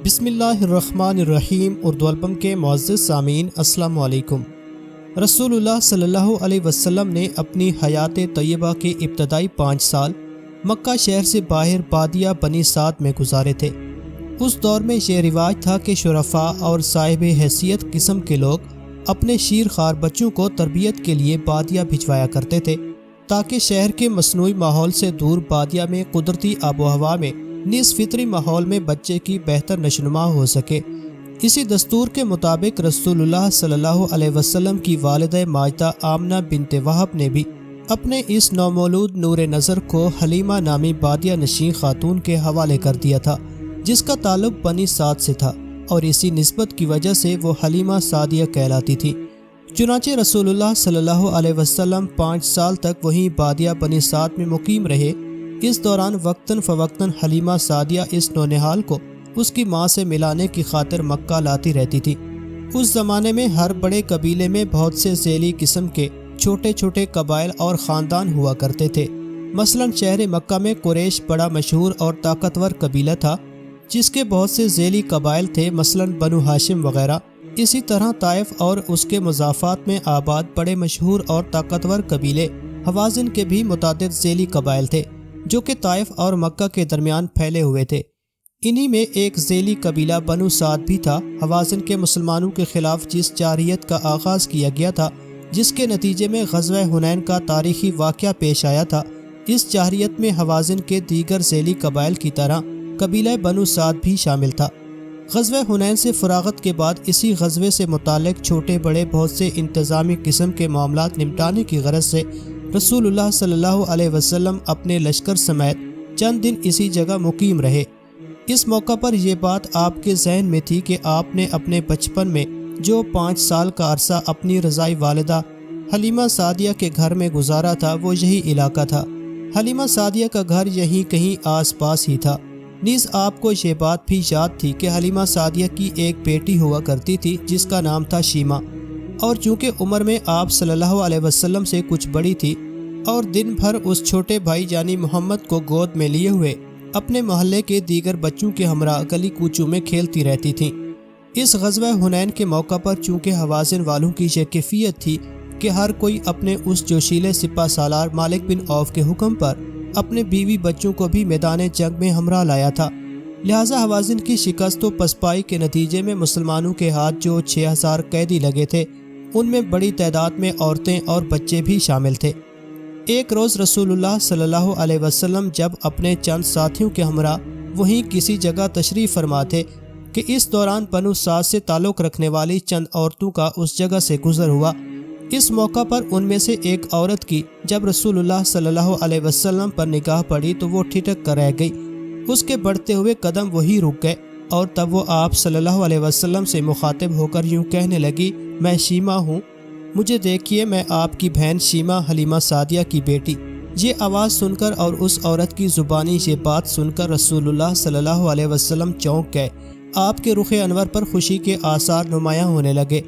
بسم اللہ الرحمن الرحیم اردو البم کے معزز سامعین السلام علیکم۔ رسول اللہ صلی اللہ علیہ وسلم نے اپنی حیات طیبہ کے ابتدائی 5 سال مکہ شہر سے باہر بادیہ بنی سعد میں گزارے تھے۔ اس دور میں یہ رواج تھا کہ شرفاء اور صاحب حیثیت قسم کے لوگ اپنے شیر خوار بچوں کو تربیت کے لیے بادیہ بھجوایا کرتے تھے تاکہ شہر کے مصنوعی ماحول سے دور بادیہ میں قدرتی آب و ہوا میں نیز فطری ماحول میں بچے کی بہتر نشوونما ہو سکے۔ اسی دستور کے مطابق رسول اللہ صلی اللہ علیہ وسلم کی والدہ ماجدہ آمنہ بنت وہب نے بھی اپنے اس نومولود نور نظر کو حلیمہ نامی بادیہ نشین خاتون کے حوالے کر دیا تھا، جس کا تعلق بنی سعد سے تھا اور اسی نسبت کی وجہ سے وہ حلیمہ سعدیہ کہلاتی تھی۔ چنانچہ رسول اللہ صلی اللہ علیہ وسلم 5 سال تک وہیں بادیہ بنی سعد میں مقیم رہے۔ اس دوران وقتاً فوقتاً حلیمہ سعدیہ اس نونہال کو اس کی ماں سے ملانے کی خاطر مکہ لاتی رہتی تھی۔ اس زمانے میں ہر بڑے قبیلے میں بہت سے ذیلی قسم کے چھوٹے چھوٹے قبائل اور خاندان ہوا کرتے تھے۔ مثلاً شہر مکہ میں قریش بڑا مشہور اور طاقتور قبیلہ تھا جس کے بہت سے ذیلی قبائل تھے، مثلاً بنو ہاشم وغیرہ۔ اسی طرح طائف اور اس کے مضافات میں آباد بڑے مشہور اور طاقتور قبیلے حوازن کے بھی متعدد ذیلی قبائل تھے جو کہ طائف اور مکہ کے درمیان پھیلے ہوئے تھے۔ انہی میں ایک ذیلی قبیلہ بنو سعد بھی تھا۔ حوازن کے مسلمانوں کے خلاف جس جارحیت کا آغاز کیا گیا تھا، جس کے نتیجے میں غزوہ حنین کا تاریخی واقعہ پیش آیا تھا، اس جارحیت میں حوازن کے دیگر ذیلی قبائل کی طرح قبیلہ بنو سعد بھی شامل تھا۔ غزوہ حنین سے فراغت کے بعد اسی غزوے سے متعلق چھوٹے بڑے بہت سے انتظامی قسم کے معاملات نمٹانے کی غرض سے رسول اللہ صلی اللہ علیہ وسلم اپنے لشکر سمیت چند دن اسی جگہ مقیم رہے۔ اس موقع پر یہ بات آپ کے ذہن میں تھی کہ آپ نے اپنے بچپن میں جو 5 سال کا عرصہ اپنی رضائی والدہ حلیمہ سعدیہ کے گھر میں گزارا تھا وہ یہی علاقہ تھا۔ حلیمہ سعدیہ کا گھر یہیں کہیں آس پاس ہی تھا۔ نیز آپ کو یہ بات بھی یاد تھی کہ حلیمہ سعدیہ کی ایک بیٹی ہوا کرتی تھی جس کا نام تھا شیمہ، اور چونکہ عمر میں آپ صلی اللہ علیہ وسلم سے کچھ بڑی تھی اور دن بھر اس چھوٹے بھائی یعنی محمد کو گود میں لیے ہوئے اپنے محلے کے دیگر بچوں کے ہمراہ گلی کوچوں میں کھیلتی رہتی تھیں۔ اس غزوہ حنین کے موقع پر چونکہ حوازن والوں کی یہ کیفیت تھی کہ ہر کوئی اپنے اس جوشیلے سپہ سالار مالک بن عوف کے حکم پر اپنے بیوی بچوں کو بھی میدان جنگ میں ہمراہ لایا تھا، لہٰذا حوازن کی شکست و پسپائی کے نتیجے میں مسلمانوں کے ہاتھ جو 6000 قیدی لگے تھے ان میں بڑی تعداد میں عورتیں اور بچے بھی شامل تھے۔ ایک روز رسول اللہ صلی اللہ علیہ وسلم جب اپنے چند ساتھیوں کے ہمراہ وہیں کسی جگہ تشریف فرما تھے کہ اس دوران بنو سعد سے تعلق رکھنے والی چند عورتوں کا اس جگہ سے گزر ہوا۔ اس موقع پر ان میں سے ایک عورت کی جب رسول اللہ صلی اللہ علیہ وسلم پر نگاہ پڑی تو وہ ٹھٹک کر رہ گئی۔ اس کے بڑھتے ہوئے قدم وہی رک گئے اور تب وہ آپ صلی اللہ علیہ وسلم سے مخاطب ہو کر یوں کہنے لگی، میں شیمہ ہوں، مجھے دیکھیے، میں آپ کی بہن شیمہ حلیمہ سعدیہ کی بیٹی۔ یہ آواز سن کر اور اس عورت کی زبانی یہ بات سن کر رسول اللہ صلی اللہ علیہ وسلم چونک گئے۔ آپ کے رخ انور پر خوشی کے آثار نمایاں ہونے لگے،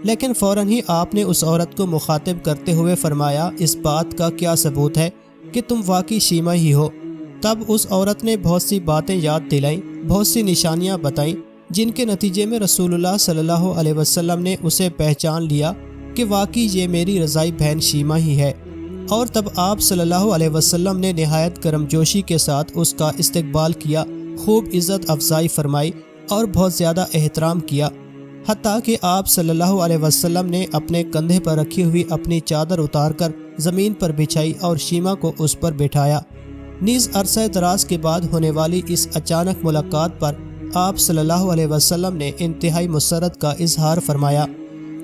لیکن فوراً ہی آپ نے اس عورت کو مخاطب کرتے ہوئے فرمایا، اس بات کا کیا ثبوت ہے کہ تم واقعی شیمہ ہی ہو؟ تب اس عورت نے بہت سی باتیں یاد دلائیں، بہت سی نشانیاں بتائیں، جن کے نتیجے میں رسول اللہ صلی اللہ علیہ وسلم نے اسے پہچان لیا کہ واقعی یہ میری رضائی بہن شیمہ ہی ہے۔ اور تب آپ صلی اللہ علیہ وسلم نے نہایت گرمجوشی کے ساتھ اس کا استقبال کیا، خوب عزت افزائی فرمائی اور بہت زیادہ احترام کیا، حتیٰ کہ آپ صلی اللہ علیہ وسلم نے اپنے کندھے پر رکھی ہوئی اپنی چادر اتار کر زمین پر بچھائی اور شیمہ کو اس پر بٹھایا۔ نیز عرصہ دراز کے بعد ہونے والی اس اچانک ملاقات پر آپ صلی اللہ علیہ وسلم نے انتہائی مسرت کا اظہار فرمایا۔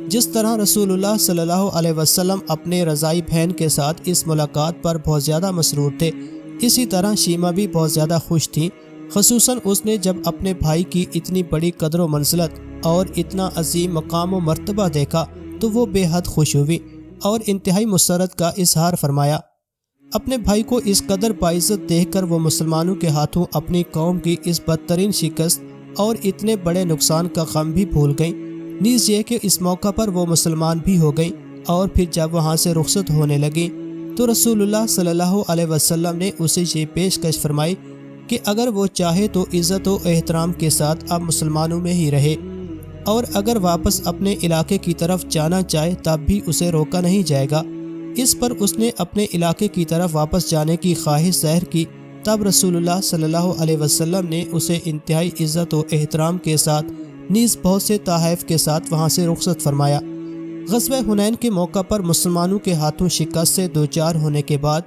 جس طرح رسول اللہ صلی اللہ علیہ وسلم اپنے رضائی بہن کے ساتھ اس ملاقات پر بہت زیادہ مسرور تھے، اسی طرح شیمہ بھی بہت زیادہ خوش تھیں، خصوصاً اس نے جب اپنے بھائی کی اتنی بڑی قدر و منزلت اور اتنا عظیم مقام و مرتبہ دیکھا تو وہ بے حد خوش ہوئی اور انتہائی مسرت کا اظہار فرمایا۔ اپنے بھائی کو اس قدر باعزت دیکھ کر وہ مسلمانوں کے ہاتھوں اپنی قوم کی اس بدترین شکست اور اتنے بڑے نقصان کا غم بھی بھول گئیں۔ نیز یہ کہ اس موقع پر وہ مسلمان بھی ہو گئیں، اور پھر جب وہاں سے رخصت ہونے لگیں تو رسول اللہ صلی اللہ علیہ وسلم نے اسے یہ پیشکش فرمائی کہ اگر وہ چاہے تو عزت و احترام کے ساتھ اب مسلمانوں میں ہی رہے، اور اگر واپس اپنے علاقے کی طرف جانا چاہے تب بھی اسے روکا نہیں جائے گا۔ اس پر اس نے اپنے علاقے کی طرف واپس جانے کی خواہش ظاہر کی۔ تب رسول اللہ صلی اللہ علیہ وسلم نے اسے انتہائی عزت و احترام کے ساتھ نیز بہت سے تحائف کے ساتھ وہاں سے رخصت فرمایا۔ غزوہ حنین کے موقع پر مسلمانوں کے ہاتھوں شکست سے دوچار ہونے کے بعد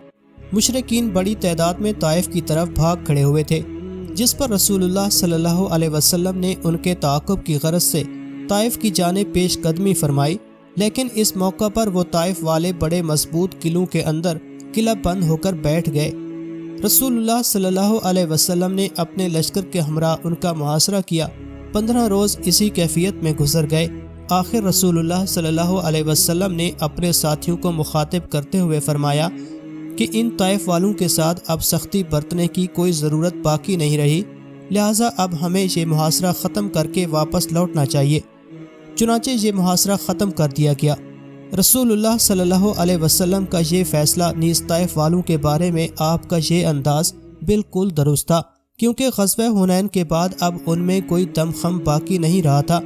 مشرکین بڑی تعداد میں طائف کی طرف بھاگ کھڑے ہوئے تھے، جس پر رسول اللہ صلی اللہ علیہ وسلم نے ان کے تعاقب کی غرض سے طائف کی جانب پیش قدمی فرمائی، لیکن اس موقع پر وہ طائف والے بڑے مضبوط قلعوں کے اندر قلعہ بند ہو کر بیٹھ گئے۔ رسول اللہ صلی اللہ علیہ وسلم نے اپنے لشکر کے ہمراہ ان کا محاصرہ کیا۔ 15 روز اسی کیفیت میں گزر گئے۔ آخر رسول اللہ صلی اللہ علیہ وسلم نے اپنے ساتھیوں کو مخاطب کرتے ہوئے فرمایا کہ ان طائف والوں کے ساتھ اب سختی برتنے کی کوئی ضرورت باقی نہیں رہی، لہٰذا اب ہمیں یہ محاصرہ ختم کر کے واپس لوٹنا چاہیے۔ چنانچہ یہ محاصرہ ختم کر دیا گیا۔ رسول اللہ صلی اللہ علیہ وسلم کا یہ فیصلہ نیز طائف والوں کے بارے میں آپ کا یہ انداز بالکل درست تھا، کیونکہ غزوہ حنین کے بعد اب ان میں کوئی دم خم باقی نہیں رہا تھا،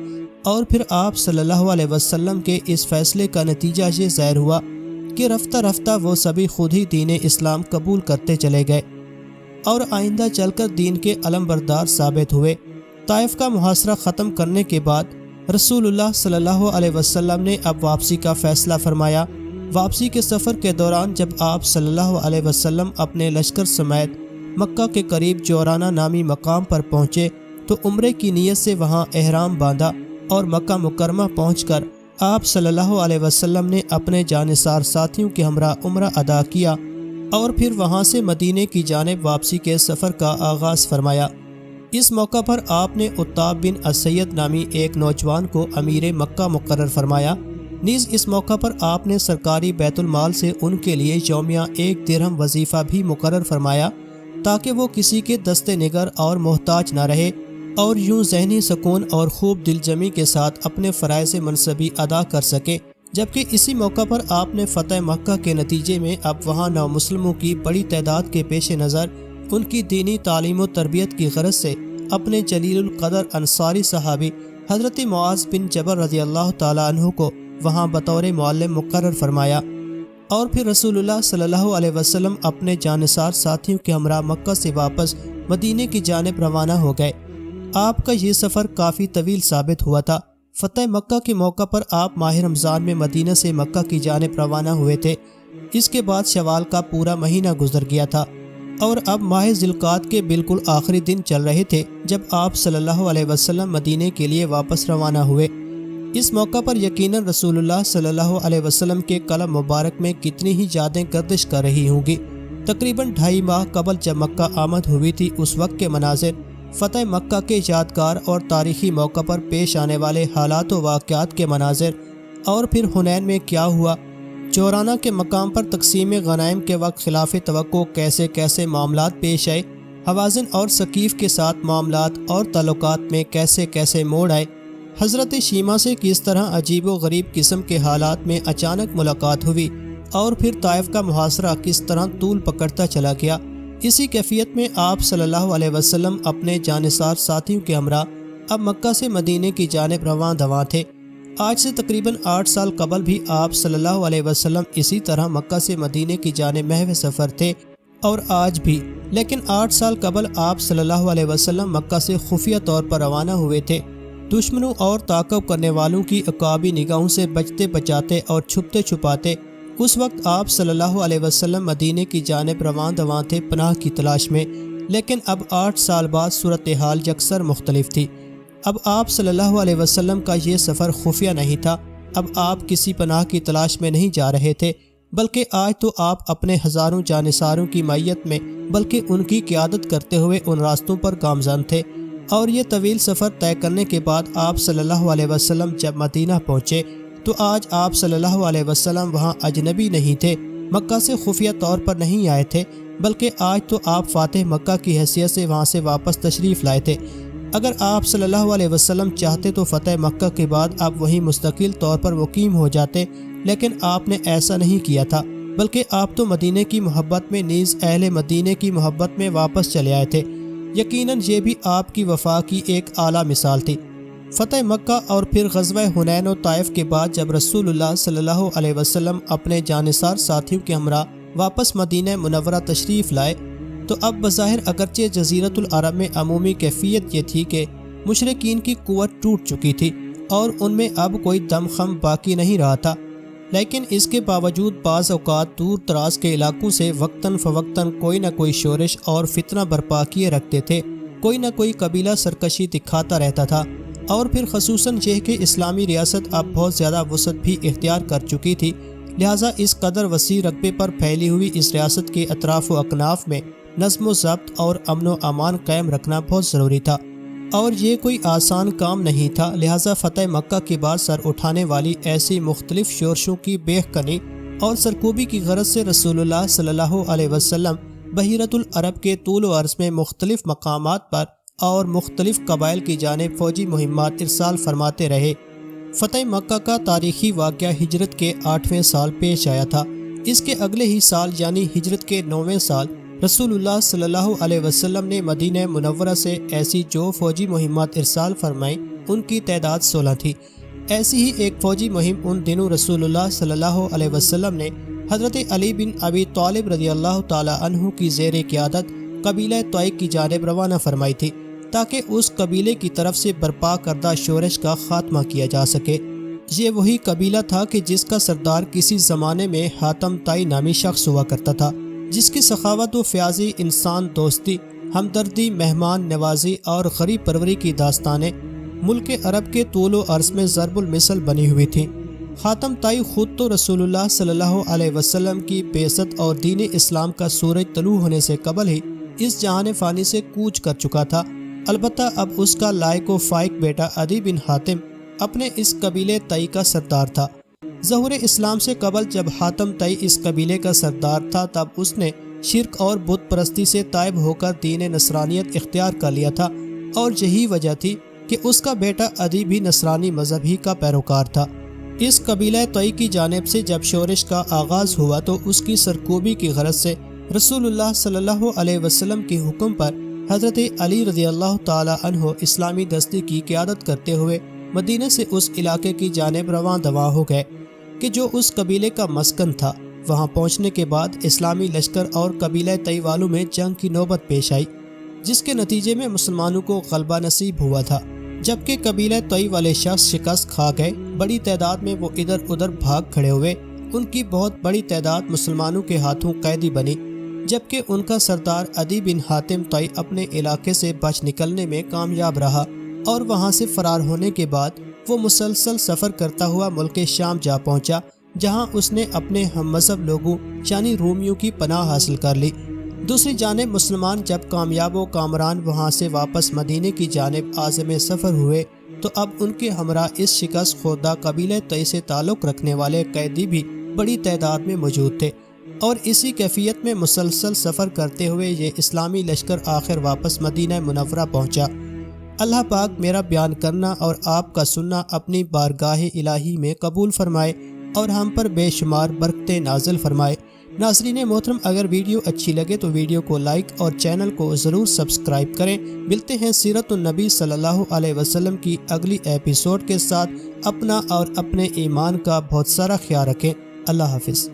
اور پھر آپ صلی اللہ علیہ وسلم کے اس فیصلے کا نتیجہ یہ ظاہر ہوا کہ رفتہ رفتہ وہ سبھی خود ہی دین اسلام قبول کرتے چلے گئے اور آئندہ چل کر دین کے علمبردار ثابت ہوئے۔ طائف کا محاصرہ ختم کرنے کے بعد رسول اللہ صلی اللہ علیہ وسلم نے اب واپسی کا فیصلہ فرمایا۔ واپسی کے سفر کے دوران جب آپ صلی اللہ علیہ وسلم اپنے لشکر سمیت مکہ کے قریب جورانہ نامی مقام پر پہنچے تو عمرے کی نیت سے وہاں احرام باندھا، اور مکہ مکرمہ پہنچ کر آپ صلی اللہ علیہ وسلم نے اپنے جانثار ساتھیوں کے ہمراہ عمرہ ادا کیا، اور پھر وہاں سے مدینے کی جانب واپسی کے سفر کا آغاز فرمایا۔ اس موقع پر آپ نے عتاب بن السید نامی ایک نوجوان کو امیر مکہ مقرر فرمایا۔ نیز اس موقع پر آپ نے سرکاری بیت المال سے ان کے لیے یومیہ 1 درہم وظیفہ بھی مقرر فرمایا، تاکہ وہ کسی کے دست نگر اور محتاج نہ رہے، اور یوں ذہنی سکون اور خوب دل جمی کے ساتھ اپنے فرائض منصبی ادا کر سکے۔ جبکہ اسی موقع پر آپ نے فتح مکہ کے نتیجے میں اب وہاں نو مسلموں کی بڑی تعداد کے پیش نظر ان کی دینی تعلیم و تربیت کی غرض سے اپنے جلیل القدر انصاری صحابی حضرت معاذ بن جبل رضی اللہ تعالیٰ عنہ کو وہاں بطور معلم مقرر فرمایا، اور پھر رسول اللہ صلی اللہ علیہ وسلم اپنے جانثار ساتھیوں کے ہمراہ مکہ سے واپس مدینے کی جانب روانہ ہو گئے۔ آپ کا یہ سفر کافی طویل ثابت ہوا تھا۔ فتح مکہ کے موقع پر آپ ماہ رمضان میں مدینہ سے مکہ کی جانب روانہ ہوئے تھے۔ اس کے بعد شوال کا پورا مہینہ گزر گیا تھا، اور اب ماہ ذی القعدہ کے بالکل آخری دن چل رہے تھے جب آپ صلی اللہ علیہ وسلم مدینے کے لیے واپس روانہ ہوئے۔ اس موقع پر یقیناً رسول اللہ صلی اللہ علیہ وسلم کے قلم مبارک میں کتنی ہی یادیں گردش کر رہی ہوں گی۔ تقریباً 2.5 ماہ قبل جب مکہ آمد ہوئی تھی، اس وقت کے مناظر، فتح مکہ کے یادگار اور تاریخی موقع پر پیش آنے والے حالات و واقعات کے مناظر، اور پھر حنین میں کیا ہوا، جورانہ کے مقام پر تقسیم غنائم کے وقت خلاف توقع کیسے کیسے معاملات پیش آئے، حوازن اور ثقیف کے ساتھ معاملات اور تعلقات میں کیسے کیسے موڑ آئے، حضرت شیمہ سے کس طرح عجیب و غریب قسم کے حالات میں اچانک ملاقات ہوئی، اور پھر طائف کا محاصرہ کس طرح طول پکڑتا چلا گیا۔ اسی کیفیت میں آپ صلی اللہ علیہ وسلم اپنے جانثار ساتھیوں کے ہمراہ اب مکہ سے مدینے کی جانب رواں دواں تھے۔ آج سے تقریباً 8 سال قبل بھی آپ صلی اللہ علیہ وسلم اسی طرح مکہ سے مدینے کی جانب محو سفر تھے، اور آج بھی، لیکن 8 سال قبل آپ صلی اللہ علیہ وسلم مکہ سے خفیہ طور پر روانہ ہوئے تھے، دشمنوں اور تعاقب کرنے والوں کی عقابی نگاہوں سے بچتے بچاتے اور چھپتے چھپاتے۔ اس وقت آپ صلی اللہ علیہ وسلم مدینے کی جانب رواں دواں تھے پناہ کی تلاش میں، لیکن اب 8 سال بعد صورتحال یکسر مختلف تھی۔ اب آپ صلی اللہ علیہ وسلم کا یہ سفر خفیہ نہیں تھا۔ اب آپ کسی پناہ کی تلاش میں نہیں جا رہے تھے، بلکہ آج تو آپ اپنے ہزاروں جانثاروں کی معیت میں بلکہ ان کی قیادت کرتے ہوئے ان راستوں پر گامزن تھے۔ اور یہ طویل سفر طے کرنے کے بعد آپ صلی اللہ علیہ وسلم جب مدینہ پہنچے تو آج آپ صلی اللہ علیہ وسلم وہاں اجنبی نہیں تھے، مکہ سے خفیہ طور پر نہیں آئے تھے، بلکہ آج تو آپ فاتح مکہ کی حیثیت سے وہاں سے واپس تشریف لائے تھے۔ اگر آپ صلی اللہ علیہ وسلم چاہتے تو فتح مکہ کے بعد آپ وہیں مستقل طور پر مقیم ہو جاتے، لیکن آپ نے ایسا نہیں کیا تھا، بلکہ آپ تو مدینے کی محبت میں نیز اہل مدینے کی محبت میں واپس چلے آئے تھے۔ یقیناً یہ بھی آپ کی وفا کی ایک اعلیٰ مثال تھی۔ فتح مکہ اور پھر غزوہ حنین و طائف کے بعد جب رسول اللہ صلی اللہ علیہ وسلم اپنے جانثار ساتھیوں کے ہمراہ واپس مدینہ منورہ تشریف لائے تو اب بظاہر اگرچہ جزیرۃ العرب میں عمومی کیفیت یہ تھی کہ مشرکین کی قوت ٹوٹ چکی تھی اور ان میں اب کوئی دم خم باقی نہیں رہا تھا، لیکن اس کے باوجود بعض اوقات دور دراز کے علاقوں سے وقتاً فوقتاً کوئی نہ کوئی شورش اور فتنہ برپا کیے رکھتے تھے، کوئی نہ کوئی قبیلہ سرکشی دکھاتا رہتا تھا، اور پھر خصوصاً یہ کہ اسلامی ریاست اب بہت زیادہ وسعت بھی اختیار کر چکی تھی، لہٰذا اس قدر وسیع رقبے پر پھیلی ہوئی اس ریاست کے اطراف و اکناف میں نظم و ضبط اور امن و امان قائم رکھنا بہت ضروری تھا، اور یہ کوئی آسان کام نہیں تھا۔ لہٰذا فتح مکہ کے بعد سر اٹھانے والی ایسی مختلف شورشوں کی بیخ کنی اور سرکوبی کی غرض سے رسول اللہ صلی اللہ علیہ وسلم بحیرۃ العرب کے طول و عرض میں مختلف مقامات پر اور مختلف قبائل کی جانب فوجی مہمات ارسال فرماتے رہے۔ فتح مکہ کا تاریخی واقعہ ہجرت کے 8ویں سال پیش آیا تھا۔ اس کے اگلے ہی سال یعنی ہجرت کے 9ویں سال رسول اللہ صلی اللہ علیہ وسلم نے مدینہ منورہ سے ایسی جو فوجی مہمات ارسال فرمائیں ان کی تعداد 16 تھی۔ ایسی ہی ایک فوجی مہم ان دنوں رسول اللہ صلی اللہ علیہ وسلم نے حضرت علی بن ابی طالب رضی اللہ تعالی عنہ کی زیر قیادت قبیلہ طوئی کی جانب روانہ فرمائی تھی تاکہ اس قبیلے کی طرف سے برپا کردہ شورش کا خاتمہ کیا جا سکے۔ یہ وہی قبیلہ تھا کہ جس کا سردار کسی زمانے میں حاتم طائی نامی شخص ہوا کرتا تھا، جس کی سخاوت و فیاضی، انسان دوستی، ہمدردی، مہمان نوازی اور غریب پروری کی داستانیں ملک عرب کے طول و عرض میں ضرب المثل بنی ہوئی تھیں۔ حاتم طائی خود تو رسول اللہ صلی اللہ علیہ وسلم کی بعثت اور دین اسلام کا سورج طلوع ہونے سے قبل ہی اس جہان فانی سے کوچ کر چکا تھا، البتہ اب اس کا لائق و فائق بیٹا عدی بن حاتم اپنے اس قبیلے طائی کا سردار تھا۔ ظہور اسلام سے قبل جب حاتم طائی اس قبیلے کا سردار تھا تب اس نے شرک اور بت پرستی سے تائب ہو کر دین نصرانیت اختیار کر لیا تھا، اور یہی وجہ تھی کہ اس کا بیٹا عدی بھی نصرانی مذہب ہی کا پیروکار تھا۔ اس قبیلہ طائی کی جانب سے جب شورش کا آغاز ہوا تو اس کی سرکوبی کی غرض سے رسول اللہ صلی اللہ علیہ وسلم کے حکم پر حضرت علی رضی اللہ تعالی عنہ اسلامی دستے کی قیادت کرتے ہوئے مدینہ سے اس علاقے کی جانب رواں دواں ہو گئے کہ جو اس قبیلے کا مسکن تھا۔ وہاں پہنچنے کے بعد اسلامی لشکر اور قبیلہ طائی والوں میں جنگ کی نوبت پیش آئی، جس کے نتیجے میں مسلمانوں کو غلبہ نصیب ہوا تھا، جبکہ قبیلہ طائی والے شخص شکست کھا گئے۔ بڑی تعداد میں وہ ادھر ادھر بھاگ کھڑے ہوئے، ان کی بہت بڑی تعداد مسلمانوں کے ہاتھوں قیدی بنی، جبکہ ان کا سردار عدی بن حاتم طائی اپنے علاقے سے بچ نکلنے میں کامیاب رہا، اور وہاں سے فرار ہونے کے بعد وہ مسلسل سفر کرتا ہوا ملک شام جا پہنچا، جہاں اس نے اپنے ہم مذہب لوگوں یعنی رومیوں کی پناہ حاصل کر لی۔ دوسری جانب مسلمان جب کامیاب و کامران وہاں سے واپس مدینے کی جانب عازم سفر ہوئے تو اب ان کے ہمراہ اس شکست خوردہ قبیلہ طائی سے تعلق رکھنے والے قیدی بھی بڑی تعداد میں موجود تھے، اور اسی کیفیت میں مسلسل سفر کرتے ہوئے یہ اسلامی لشکر آخر واپس مدینہ منورہ پہنچا۔ اللہ پاک میرا بیان کرنا اور آپ کا سننا اپنی بارگاہ الہی میں قبول فرمائے اور ہم پر بے شمار برکتیں نازل فرمائے۔ ناظرین محترم، اگر ویڈیو اچھی لگے تو ویڈیو کو لائک اور چینل کو ضرور سبسکرائب کریں۔ ملتے ہیں سیرت النبی صلی اللہ علیہ وسلم کی اگلی ایپیسوڈ کے ساتھ۔ اپنا اور اپنے ایمان کا بہت سارا خیال رکھیں۔ اللہ حافظ۔